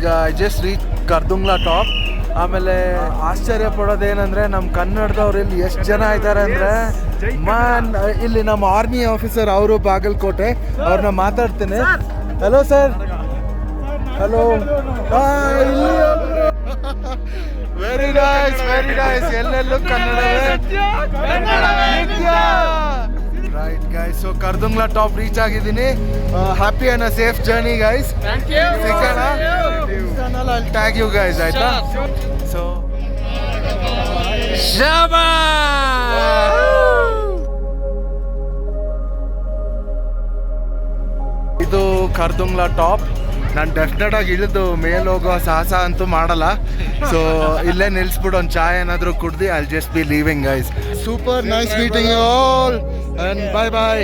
ಈಗ I just reach Khardungla top. ಆಮೇಲೆ ಆಶ್ಚರ್ಯ ಪಡೋದೇನೆಂದರೆ ನಮ್ಮ ಕನ್ನಡದವ್ರು ಇಲ್ಲಿ ಎಷ್ಟು ಜನ ಇದ್ದಾರೆ ಅಂದರೆ ಇಲ್ಲಿ ನಮ್ಮ ಆರ್ಮಿ ಆಫೀಸರ್ ಅವರು ಬಾಗಲಕೋಟೆ ಅವ್ರನ್ನ ಮಾತಾಡ್ತೇನೆ. Hello sir. Hello. Very nice ಎಲ್ಲೆಲ್ಲೂ ಕನ್ನಡವೇ. Right guys, so Khardungla top reach ಆಗಿದ್ದೀನಿ. Happy and safe journey guys. ಸಿಗೋಣ. I'll tag you guys, ಆಯ್ತಾ? So Shaba! ಇದು ಕರ್ದುಂಗ್ಲಾ ಟಾಪ್. ನಾನು ಡೆಫಿನೆಟ್ ಆಗಿ ಇಳಿದು ಮೇಲೆ ಹೋಗೋ ಸಾಹಸ ಅಂತೂ ಮಾಡಲ್ಲ. ಸೊ ಇಲ್ಲೇ ನಿಲ್ಸ್ಬಿಟ್ಟು ಒಂದು ಚಾಯ್ ಏನಾದರೂ ಕುಡ್ದು I just be leaving guys. Super nice meeting you all and bye by.